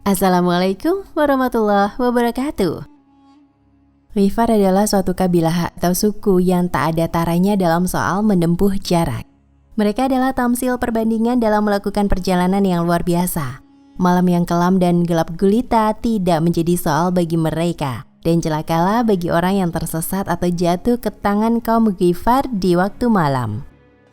Assalamualaikum warahmatullahi wabarakatuh. Ghifar adalah suatu kabilah atau suku yang tak ada taranya dalam soal menempuh jarak. Mereka adalah tamsil perbandingan dalam melakukan perjalanan yang luar biasa. Malam yang kelam dan gelap gulita tidak menjadi soal bagi mereka, dan celakalah bagi orang yang tersesat atau jatuh ke tangan kaum Ghifar di waktu malam.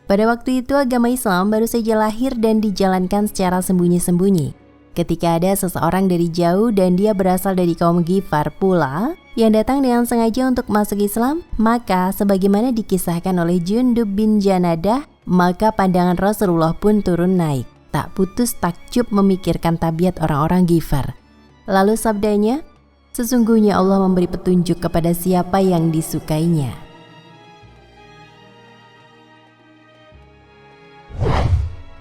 Pada waktu itu agama Islam baru saja lahir dan dijalankan secara sembunyi-sembunyi. Ketika ada seseorang dari jauh dan dia berasal dari kaum Ghifar pula yang datang dengan sengaja untuk masuk Islam, maka sebagaimana dikisahkan oleh Jundub bin Janadah, maka pandangan Rasulullah pun turun naik, tak putus takjub memikirkan tabiat orang-orang Ghifar. Lalu sabdanya, sesungguhnya Allah memberi petunjuk kepada siapa yang disukainya.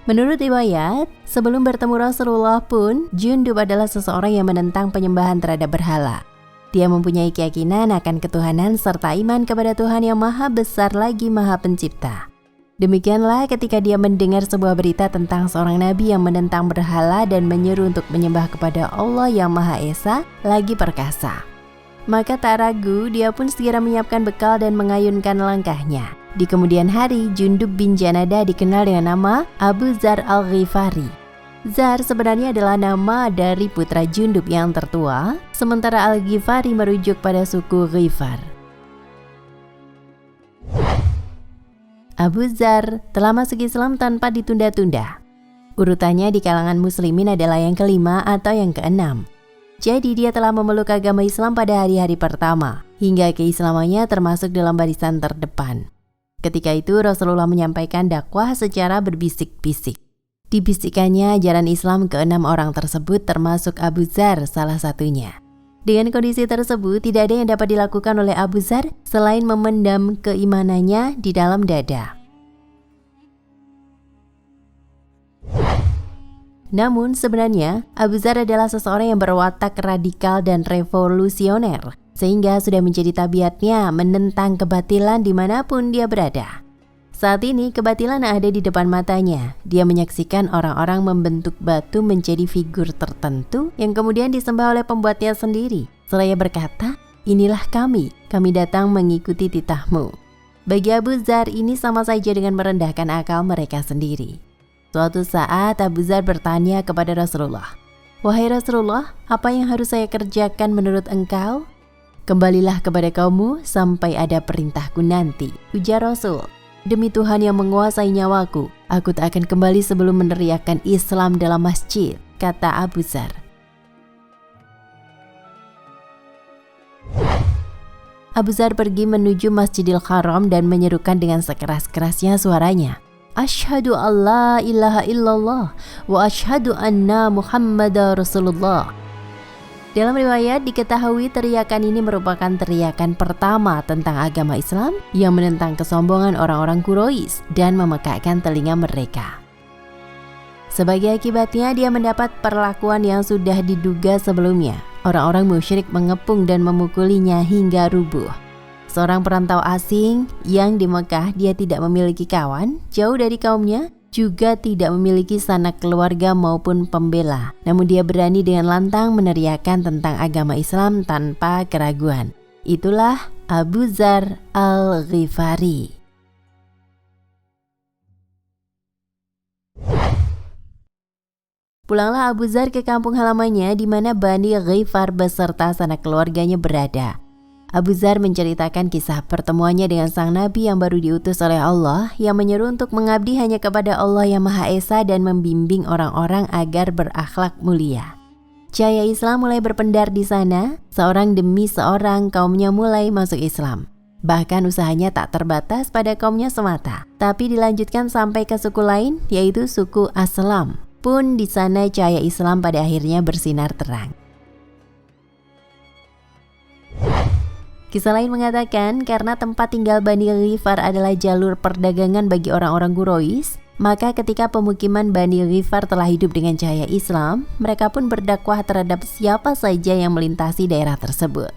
Menurut riwayat, sebelum bertemu Rasulullah pun, Jundub adalah seseorang yang menentang penyembahan terhadap berhala. Dia mempunyai keyakinan akan ketuhanan serta iman kepada Tuhan yang maha besar lagi maha pencipta. Demikianlah ketika dia mendengar sebuah berita tentang seorang nabi yang menentang berhala dan menyeru untuk menyembah kepada Allah yang Maha Esa lagi perkasa. Maka tak ragu dia pun segera menyiapkan bekal dan mengayunkan langkahnya. Di kemudian hari, Jundub bin Janadah dikenal dengan nama Abu Dzar al-Ghifari. Dzar sebenarnya adalah nama dari putra Jundub yang tertua, sementara al-Ghifari merujuk pada suku Ghifar. Abu Dzar telah masuk Islam tanpa ditunda-tunda. Urutannya di kalangan muslimin adalah yang kelima atau yang keenam. Jadi dia telah memeluk agama Islam pada hari-hari pertama, hingga keislamannya termasuk dalam barisan terdepan. Ketika itu Rasulullah menyampaikan dakwah secara berbisik-bisik. Dibisikannya ajaran Islam ke-6 orang tersebut termasuk Abu Dzar salah satunya. Dengan kondisi tersebut tidak ada yang dapat dilakukan oleh Abu Dzar selain memendam keimanannya di dalam dada. Namun sebenarnya Abu Dzar adalah seseorang yang berwatak radikal dan revolusioner, sehingga sudah menjadi tabiatnya menentang kebatilan dimanapun dia berada. Saat ini kebatilan ada di depan matanya. Dia menyaksikan orang-orang membentuk batu menjadi figur tertentu yang kemudian disembah oleh pembuatnya sendiri. Seraya berkata, inilah kami datang mengikuti titahmu. Bagi Abu Dzar ini sama saja dengan merendahkan akal mereka sendiri. Suatu saat Abu Dzar bertanya kepada Rasulullah, "Wahai Rasulullah, apa yang harus saya kerjakan menurut engkau?" "Kembalilah kepada kaummu sampai ada perintahku nanti," ujar Rasul. "Demi Tuhan yang menguasai nyawaku, aku tak akan kembali sebelum meneriakkan Islam dalam masjid," kata Abu Dzar. Abu Dzar pergi menuju Masjidil Haram dan menyerukan dengan sekeras-kerasnya suaranya, "Asyhadu an la ilaha illallah wa asyhadu anna Muhammadar Rasulullah." Dalam riwayat diketahui teriakan ini merupakan teriakan pertama tentang agama Islam yang menentang kesombongan orang-orang Quraisy dan memekakkan telinga mereka. Sebagai akibatnya dia mendapat perlakuan yang sudah diduga sebelumnya. Orang-orang musyrik mengepung dan memukulinya hingga rubuh. Seorang perantau asing yang di Mekah dia tidak memiliki kawan, jauh dari kaumnya, juga tidak memiliki sanak keluarga maupun pembela. Namun dia berani dengan lantang meneriakkan tentang agama Islam tanpa keraguan. Itulah Abu Dzar al-Ghifari. Pulanglah Abu Dzar ke kampung halamannya di mana Bani Ghifar beserta sanak keluarganya berada. Abu Dzar menceritakan kisah pertemuannya dengan sang nabi yang baru diutus oleh Allah yang menyeru untuk mengabdi hanya kepada Allah yang Maha Esa dan membimbing orang-orang agar berakhlak mulia. Cahaya Islam mulai berpendar di sana, seorang demi seorang kaumnya mulai masuk Islam. Bahkan usahanya tak terbatas pada kaumnya semata, tapi dilanjutkan sampai ke suku lain yaitu suku Aslam. Pun di sana cahaya Islam pada akhirnya bersinar terang. Kisah lain mengatakan karena tempat tinggal Bani Ghifar adalah jalur perdagangan bagi orang-orang Quraisy, maka ketika pemukiman Bani Ghifar telah hidup dengan cahaya Islam, mereka pun berdakwah terhadap siapa saja yang melintasi daerah tersebut.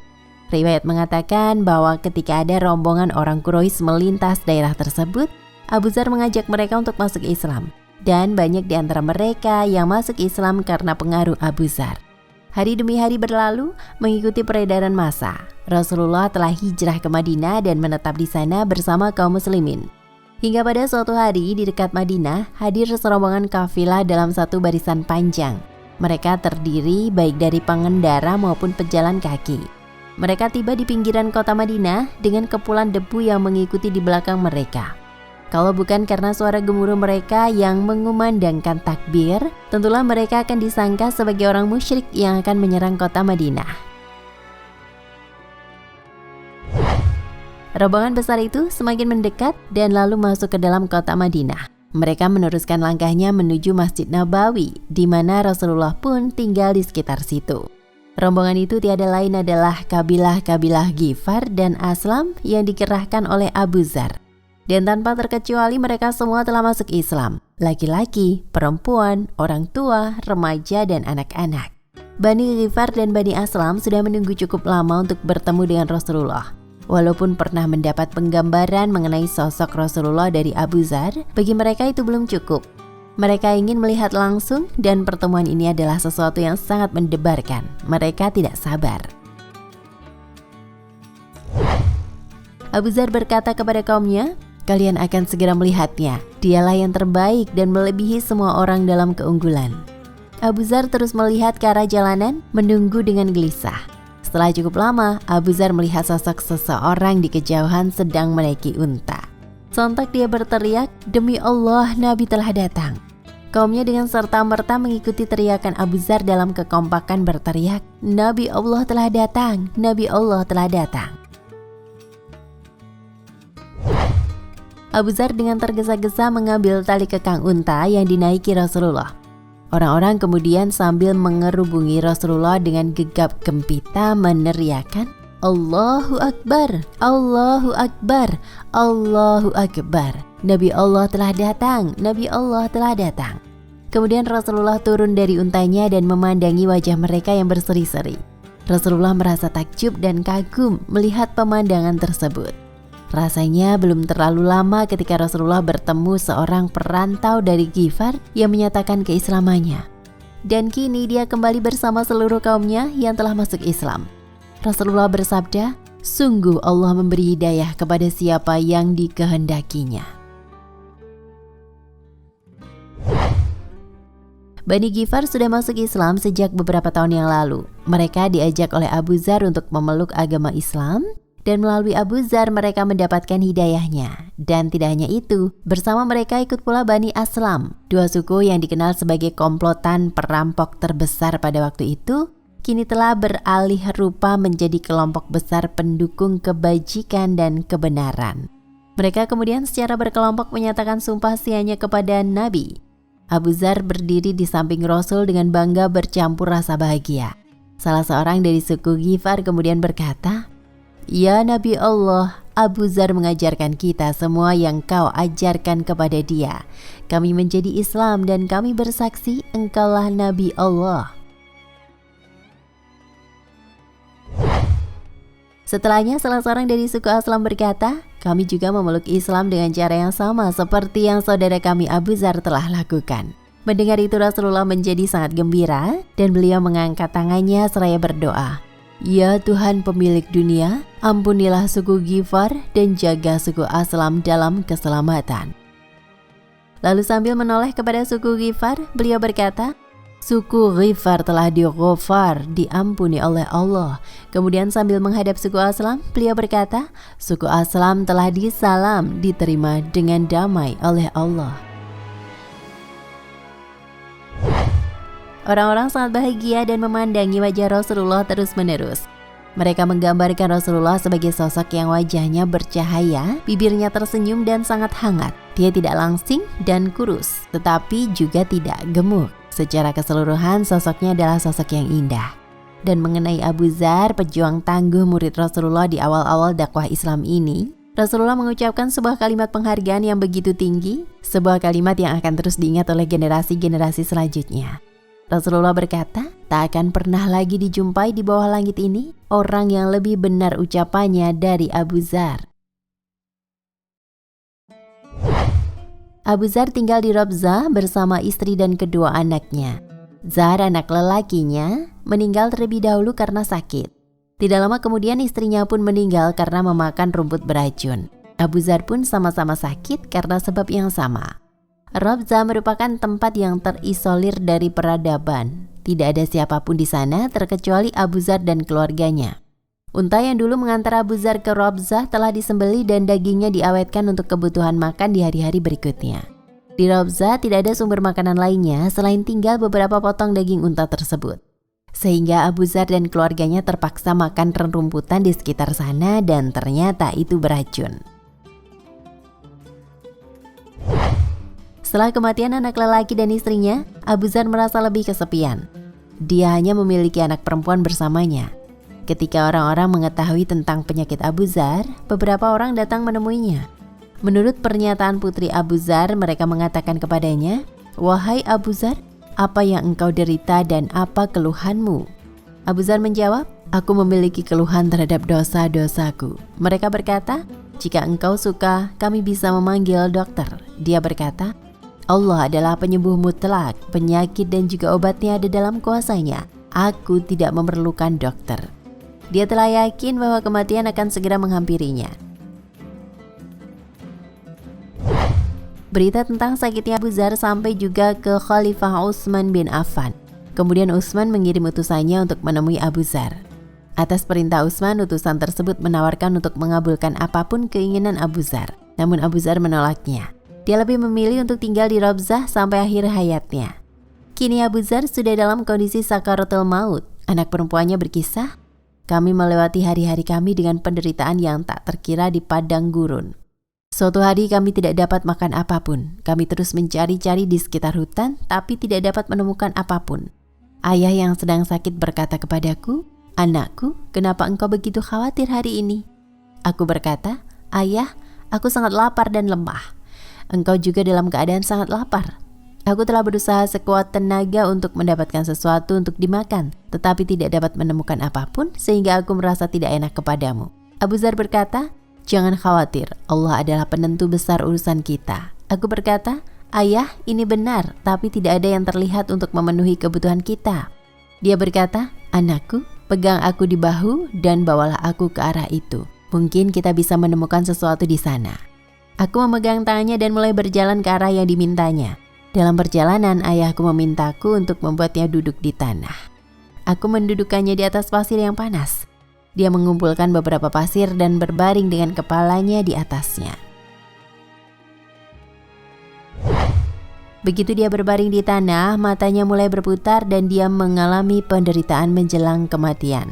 Riwayat mengatakan bahwa ketika ada rombongan orang Quraisy melintas daerah tersebut, Abu Dzar mengajak mereka untuk masuk Islam. Dan banyak di antara mereka yang masuk Islam karena pengaruh Abu Dzar. Hari demi hari berlalu, mengikuti peredaran massa. Rasulullah telah hijrah ke Madinah dan menetap di sana bersama kaum muslimin. Hingga pada suatu hari di dekat Madinah, hadir serombongan kafilah dalam satu barisan panjang. Mereka terdiri baik dari pengendara maupun pejalan kaki. Mereka tiba di pinggiran kota Madinah dengan kepulan debu yang mengikuti di belakang mereka. Kalau bukan karena suara gemuruh mereka yang mengumandangkan takbir, tentulah mereka akan disangka sebagai orang musyrik yang akan menyerang kota Madinah. Rombongan besar itu semakin mendekat dan lalu masuk ke dalam kota Madinah. Mereka meneruskan langkahnya menuju Masjid Nabawi, di mana Rasulullah pun tinggal di sekitar situ. Rombongan itu tiada lain adalah kabilah-kabilah Ghifar dan Aslam yang dikerahkan oleh Abu Dzar. Dan tanpa terkecuali mereka semua telah masuk Islam. Laki-laki, perempuan, orang tua, remaja, dan anak-anak. Bani Ghifar dan Bani Aslam sudah menunggu cukup lama untuk bertemu dengan Rasulullah. Walaupun pernah mendapat penggambaran mengenai sosok Rasulullah dari Abu Dzar, bagi mereka itu belum cukup. Mereka ingin melihat langsung dan pertemuan ini adalah sesuatu yang sangat mendebarkan. Mereka tidak sabar. Abu Dzar berkata kepada kaumnya, "Kalian akan segera melihatnya. Dialah yang terbaik dan melebihi semua orang dalam keunggulan." Abu Dzar terus melihat ke arah jalanan, menunggu dengan gelisah. Setelah cukup lama, Abu Dzar melihat sosok seseorang di kejauhan sedang menaiki unta. Sontak dia berteriak, "Demi Allah, Nabi telah datang." Kaumnya dengan serta-merta mengikuti teriakan Abu Dzar dalam kekompakan berteriak, "Nabi Allah telah datang, Nabi Allah telah datang." Abu Dzar dengan tergesa-gesa mengambil tali kekang unta yang dinaiki Rasulullah. Orang-orang kemudian sambil mengerubungi Rasulullah dengan gegap gempita meneriakkan, "Allahu Akbar, Allahu Akbar, Allahu Akbar. Nabi Allah telah datang, Nabi Allah telah datang." Kemudian Rasulullah turun dari untanya dan memandangi wajah mereka yang berseri-seri. Rasulullah merasa takjub dan kagum melihat pemandangan tersebut. Rasanya belum terlalu lama ketika Rasulullah bertemu seorang perantau dari Ghifar yang menyatakan keislamannya. Dan kini dia kembali bersama seluruh kaumnya yang telah masuk Islam. Rasulullah bersabda, "Sungguh Allah memberi hidayah kepada siapa yang dikehendakinya." Bani Ghifar sudah masuk Islam sejak beberapa tahun yang lalu. Mereka diajak oleh Abu Dzar untuk memeluk agama Islam, dan melalui Abu Dzar mereka mendapatkan hidayahnya. Dan tidak hanya itu, bersama mereka ikut pula Bani Aslam, dua suku yang dikenal sebagai komplotan perampok terbesar pada waktu itu, kini telah beralih rupa menjadi kelompok besar pendukung kebajikan dan kebenaran. Mereka kemudian secara berkelompok menyatakan sumpah sianya kepada Nabi. Abu Dzar berdiri di samping Rasul dengan bangga bercampur rasa bahagia. Salah seorang dari suku Ghifar kemudian berkata, "Ya Nabi Allah, Abu Dzar mengajarkan kita semua yang kau ajarkan kepada dia. Kami menjadi Islam dan kami bersaksi engkaulah Nabi Allah." Setelahnya salah seorang dari suku Aslam berkata, "Kami juga memeluk Islam dengan cara yang sama seperti yang saudara kami Abu Dzar telah lakukan." Mendengar itu Rasulullah menjadi sangat gembira dan beliau mengangkat tangannya seraya berdoa, "Ya Tuhan pemilik dunia, ampunilah suku Ghifar dan jaga suku Aslam dalam keselamatan." Lalu sambil menoleh kepada suku Ghifar, beliau berkata, "Suku Ghifar telah dighafar, diampuni oleh Allah." Kemudian sambil menghadap suku Aslam, beliau berkata, "Suku Aslam telah disalam, diterima dengan damai oleh Allah." Orang-orang sangat bahagia dan memandangi wajah Rasulullah terus-menerus. Mereka menggambarkan Rasulullah sebagai sosok yang wajahnya bercahaya, bibirnya tersenyum dan sangat hangat. Dia tidak langsing dan kurus, tetapi juga tidak gemuk. Secara keseluruhan sosoknya adalah sosok yang indah. Dan mengenai Abu Dzar, pejuang tangguh murid Rasulullah di awal-awal dakwah Islam ini, Rasulullah mengucapkan sebuah kalimat penghargaan yang begitu tinggi, sebuah kalimat yang akan terus diingat oleh generasi-generasi selanjutnya. Rasulullah berkata, "Tak akan pernah lagi dijumpai di bawah langit ini orang yang lebih benar ucapannya dari Abu Dzar." Abu Dzar tinggal di Rabzah bersama istri dan kedua anaknya. Zar, anak lelakinya, meninggal terlebih dahulu karena sakit. Tidak lama kemudian istrinya pun meninggal karena memakan rumput beracun. Abu Zar pun sama-sama sakit karena sebab yang sama. Rabzah merupakan tempat yang terisolir dari peradaban. Tidak ada siapapun di sana terkecuali Abu Zar dan keluarganya. Unta yang dulu mengantar Abu Zar ke Rabzah telah disembelih dan dagingnya diawetkan untuk kebutuhan makan di hari-hari berikutnya. Di Rabzah tidak ada sumber makanan lainnya selain tinggal beberapa potong daging unta tersebut. Sehingga Abu Zar dan keluarganya terpaksa makan rerumputan di sekitar sana dan ternyata itu beracun. Setelah kematian anak lelaki dan istrinya, Abu Zar merasa lebih kesepian. Dia hanya memiliki anak perempuan bersamanya. Ketika orang-orang mengetahui tentang penyakit Abu Zar, beberapa orang datang menemuinya. Menurut pernyataan putri Abu Zar, mereka mengatakan kepadanya, "Wahai Abu Zar, apa yang engkau derita dan apa keluhanmu?" Abu Zar menjawab, "Aku memiliki keluhan terhadap dosa-dosaku." Mereka berkata, "Jika engkau suka, kami bisa memanggil dokter." Dia berkata, "Allah adalah penyembuh mutlak, penyakit dan juga obatnya ada dalam kuasanya. Aku tidak memerlukan dokter." Dia telah yakin bahwa kematian akan segera menghampirinya. Berita tentang sakitnya Abu Zar sampai juga ke Khalifah Utsman bin Affan. Kemudian Utsman mengirim utusannya untuk menemui Abu Zar. Atas perintah Utsman, utusan tersebut menawarkan untuk mengabulkan apapun keinginan Abu Zar. Namun Abu Zar menolaknya. Dia lebih memilih untuk tinggal di Rabzah sampai akhir hayatnya. Kini Abu Zar sudah dalam kondisi sakaratul maut. Anak perempuannya berkisah, "Kami melewati hari-hari kami dengan penderitaan yang tak terkira di padang gurun. Suatu hari kami tidak dapat makan apapun. Kami terus mencari-cari di sekitar hutan, tapi tidak dapat menemukan apapun. Ayah yang sedang sakit berkata kepadaku, 'Anakku, kenapa engkau begitu khawatir hari ini?' Aku berkata, 'Ayah, aku sangat lapar dan lemah. Engkau juga dalam keadaan sangat lapar. Aku telah berusaha sekuat tenaga untuk mendapatkan sesuatu untuk dimakan, tetapi tidak dapat menemukan apapun sehingga aku merasa tidak enak kepadamu.' Abu Zar berkata, 'Jangan khawatir, Allah adalah penentu besar urusan kita.' Aku berkata, 'Ayah, ini benar, tapi tidak ada yang terlihat untuk memenuhi kebutuhan kita.' Dia berkata, 'Anakku, pegang aku di bahu dan bawalah aku ke arah itu. Mungkin kita bisa menemukan sesuatu di sana.' Aku memegang tangannya dan mulai berjalan ke arah yang dimintanya. Dalam perjalanan, ayahku memintaku untuk membuatnya duduk di tanah. Aku mendudukkannya di atas pasir yang panas. Dia mengumpulkan beberapa pasir dan berbaring dengan kepalanya di atasnya. Begitu dia berbaring di tanah, matanya mulai berputar dan dia mengalami penderitaan menjelang kematian.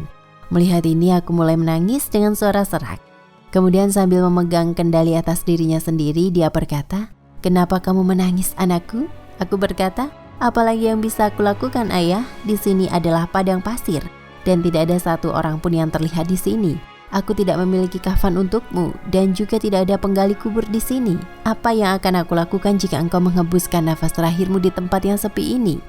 Melihat ini, aku mulai menangis dengan suara serak. Kemudian sambil memegang kendali atas dirinya sendiri, dia berkata, "Kenapa kamu menangis, anakku?" Aku berkata, "Apalagi yang bisa aku lakukan, ayah? Di sini adalah padang pasir dan tidak ada satu orang pun yang terlihat di sini. Aku tidak memiliki kafan untukmu dan juga tidak ada penggali kubur di sini. Apa yang akan aku lakukan jika engkau menghembuskan nafas terakhirmu di tempat yang sepi ini?"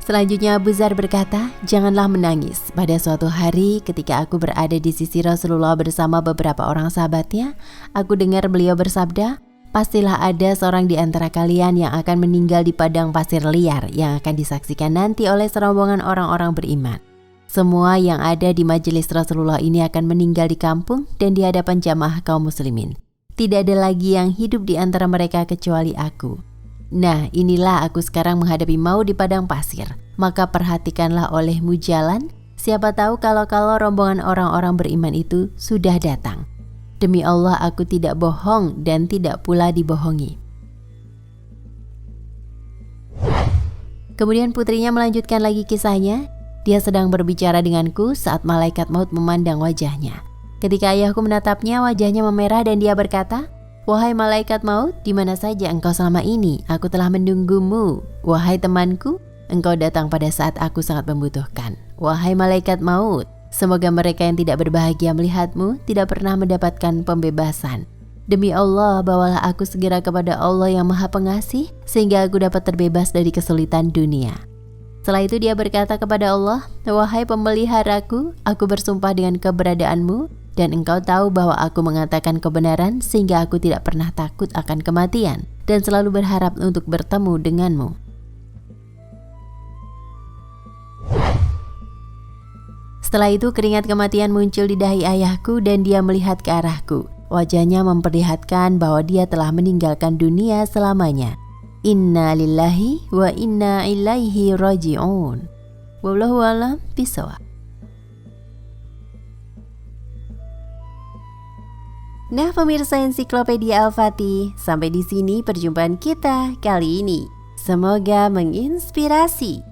Selanjutnya Abu Zar berkata, "Janganlah menangis. Pada suatu hari ketika aku berada di sisi Rasulullah bersama beberapa orang sahabatnya, aku dengar beliau bersabda, 'Pastilah ada seorang di antara kalian yang akan meninggal di padang pasir liar yang akan disaksikan nanti oleh serombongan orang-orang beriman. Semua yang ada di majelis Rasulullah ini akan meninggal di kampung dan di hadapan jamaah kaum muslimin. Tidak ada lagi yang hidup di antara mereka kecuali aku. Nah, inilah aku sekarang menghadapi maut di padang pasir. Maka perhatikanlah olehmu jalan. Siapa tahu kalau rombongan orang-orang beriman itu sudah datang. Demi Allah, aku tidak bohong dan tidak pula dibohongi." Kemudian putrinya melanjutkan lagi kisahnya. Dia sedang berbicara denganku saat malaikat maut memandang wajahnya. Ketika ayahku menatapnya, wajahnya memerah dan dia berkata, "Wahai malaikat maut, di mana saja engkau selama ini? Aku telah menunggumu. Wahai temanku, engkau datang pada saat aku sangat membutuhkan. Wahai malaikat maut, semoga mereka yang tidak berbahagia melihatmu tidak pernah mendapatkan pembebasan. Demi Allah, bawalah aku segera kepada Allah yang Maha Pengasih, sehingga aku dapat terbebas dari kesulitan dunia." Setelah itu dia berkata kepada Allah, "Wahai pemeliharaku, aku bersumpah dengan keberadaanmu, dan engkau tahu bahwa aku mengatakan kebenaran sehingga aku tidak pernah takut akan kematian. dan selalu berharap untuk bertemu denganmu. Setelah itu keringat kematian muncul di dahi ayahku dan dia melihat ke arahku. Wajahnya memperlihatkan bahwa dia telah meninggalkan dunia selamanya. Inna lillahi wa inna ilaihi raji'un. Wallahu a'lam bishawab. Nah pemirsa Ensiklopedia Al-Fatih, sampai di sini perjumpaan kita kali ini. Semoga menginspirasi.